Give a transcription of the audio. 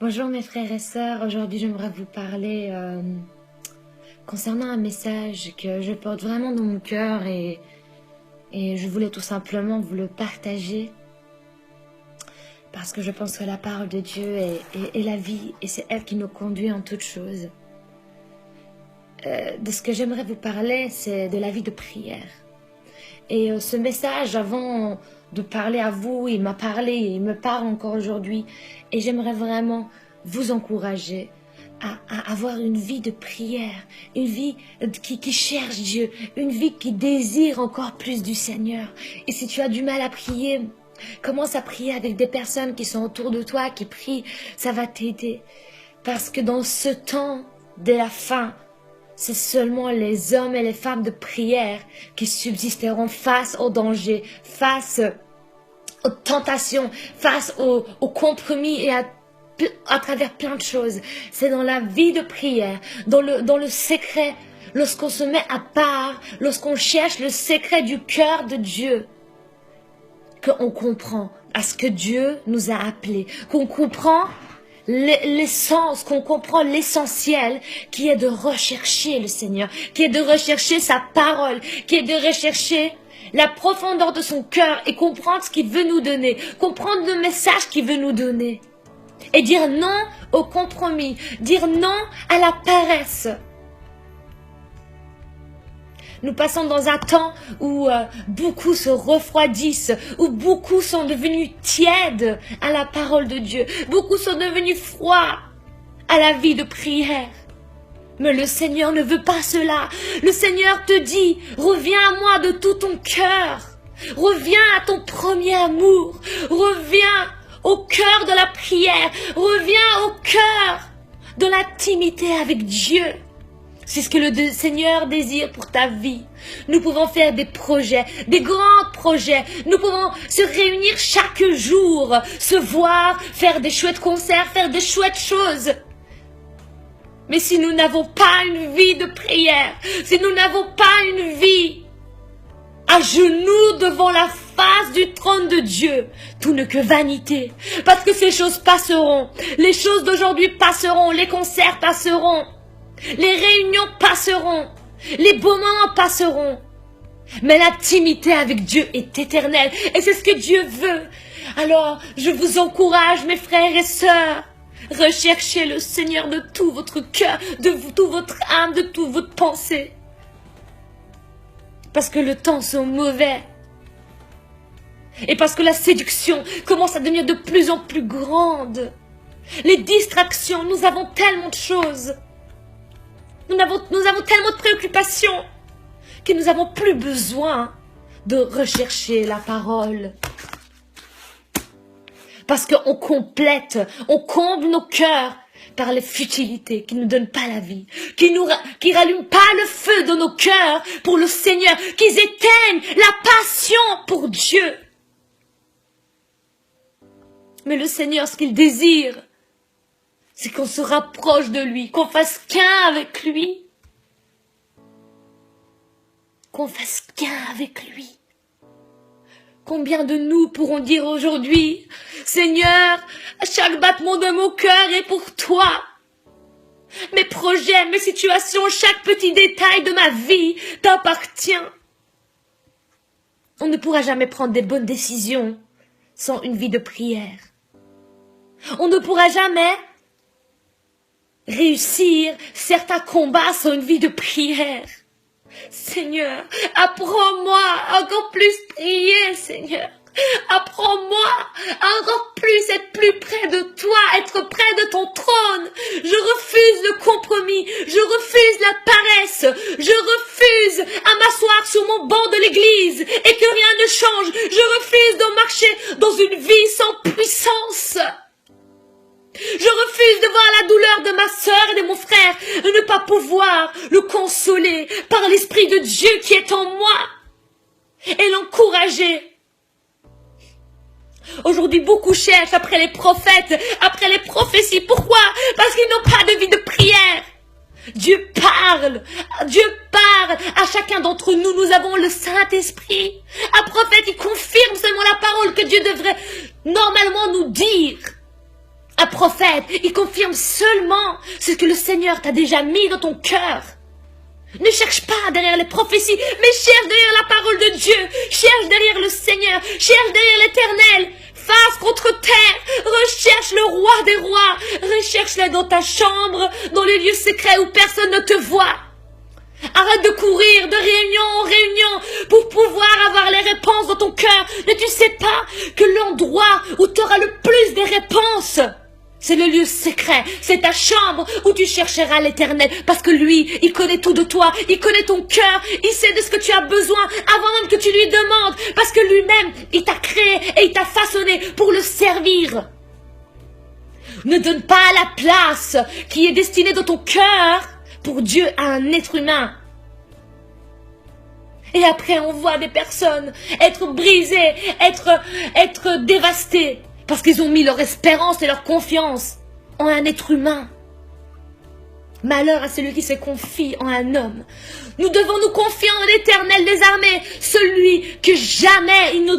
Bonjour mes frères et sœurs, aujourd'hui j'aimerais vous parler concernant un message que je porte vraiment dans mon cœur et je voulais tout simplement vous le partager parce que je pense que la parole de Dieu est la vie et c'est elle qui nous conduit en toutes choses. De ce que j'aimerais vous parler, c'est de la vie de prière. Et ce message, avant de parler à vous, il m'a parlé et il me parle encore aujourd'hui. Et j'aimerais vraiment vous encourager à avoir une vie de prière, une vie qui cherche Dieu, une vie qui désire encore plus du Seigneur. Et si tu as du mal à prier, commence à prier avec des personnes qui sont autour de toi, qui prient, ça va t'aider. Parce que dans ce temps de la fin, c'est seulement les hommes et les femmes de prière qui subsisteront face au danger, face aux tentations, face aux compromis et à travers plein de choses. C'est dans la vie de prière, dans le secret, lorsqu'on se met à part, lorsqu'on cherche le secret du cœur de Dieu, qu'on comprend à ce que Dieu nous a appelés, qu'on comprend l'essence, qu'on comprend l'essentiel qui est de rechercher le Seigneur, qui est de rechercher sa parole, qui est de rechercher la profondeur de son cœur et comprendre ce qu'il veut nous donner, comprendre le message qu'il veut nous donner et dire non au compromis, dire non à la paresse. Nous passons dans un temps où beaucoup se refroidissent, où beaucoup sont devenus tièdes à la parole de Dieu. Beaucoup sont devenus froids à la vie de prière. Mais le Seigneur ne veut pas cela. Le Seigneur te dit, reviens à moi de tout ton cœur. Reviens à ton premier amour. Reviens au cœur de la prière. Reviens au cœur de l'intimité avec Dieu. C'est ce que le Seigneur désire pour ta vie. Nous pouvons faire des projets, des grands projets. Nous pouvons se réunir chaque jour, se voir, faire des chouettes concerts, faire des chouettes choses. Mais si nous n'avons pas une vie de prière, si nous n'avons pas une vie à genoux devant la face du trône de Dieu, tout n'est que vanité. Parce que ces choses passeront. Les choses d'aujourd'hui passeront, les concerts passeront. Les réunions passeront, les beaux moments passeront, mais l'intimité avec Dieu est éternelle et c'est ce que Dieu veut. Alors, je vous encourage, mes frères et sœurs, recherchez le Seigneur de tout votre cœur, de toute votre âme, de toute votre pensée. Parce que le temps sont mauvais et parce que la séduction commence à devenir de plus en plus grande. Les distractions, nous avons tellement de choses. Nous avons tellement de préoccupations que nous n'avons plus besoin de rechercher la parole. Parce qu'on complète, on comble nos cœurs par les futilités qui ne nous donnent pas la vie, qui rallument pas le feu dans nos cœurs pour le Seigneur, qui éteignent la passion pour Dieu. Mais le Seigneur, ce qu'il désire, c'est qu'on se rapproche de lui, qu'on fasse qu'un avec lui. Qu'on fasse qu'un avec lui. Combien de nous pourrons dire aujourd'hui, Seigneur, chaque battement de mon cœur est pour toi. Mes projets, mes situations, chaque petit détail de ma vie t'appartient. On ne pourra jamais prendre des bonnes décisions sans une vie de prière. On ne pourra jamais réussir certains combats sans une vie de prière. Seigneur, apprends-moi à encore plus prier, Seigneur. Apprends-moi à encore plus être plus près de toi, être près de ton trône. Je refuse le compromis, je refuse la paresse, je refuse à m'asseoir sur mon banc de l'église et que rien ne change. Je refuse de marcher dans une vie sans puissance. Je refuse de voir la douleur de ma sœur et de mon frère et ne pas pouvoir le consoler par l'Esprit de Dieu qui est en moi et l'encourager. Aujourd'hui, beaucoup cherchent après les prophètes, après les prophéties. Pourquoi? Parce qu'ils n'ont pas de vie de prière. Dieu parle à chacun d'entre nous. Nous avons le Saint-Esprit. Un prophète, il confirme seulement la parole que Dieu devrait normalement nous dire. Un prophète, il confirme seulement ce que le Seigneur t'a déjà mis dans ton cœur. Ne cherche pas derrière les prophéties, mais cherche derrière la parole de Dieu. Cherche derrière le Seigneur, cherche derrière l'Éternel. Face contre terre, recherche le roi des rois. Recherche-le dans ta chambre, dans les lieux secrets où personne ne te voit. Arrête de courir de réunion en réunion pour pouvoir avoir les réponses dans ton cœur. Mais tu ne sais pas que l'endroit où tu auras le plus des réponses, c'est le lieu secret, c'est ta chambre où tu chercheras l'Éternel. Parce que lui, il connaît tout de toi, il connaît ton cœur, il sait de ce que tu as besoin avant même que tu lui demandes. Parce que lui-même, il t'a créé et il t'a façonné pour le servir. Ne donne pas la place qui est destinée dans ton cœur pour Dieu à un être humain. Et après, on voit des personnes être brisées, être dévastées, parce qu'ils ont mis leur espérance et leur confiance en un être humain. Malheur à celui qui se confie en un homme. Nous devons nous confier en l'Éternel des armées, celui que jamais il nous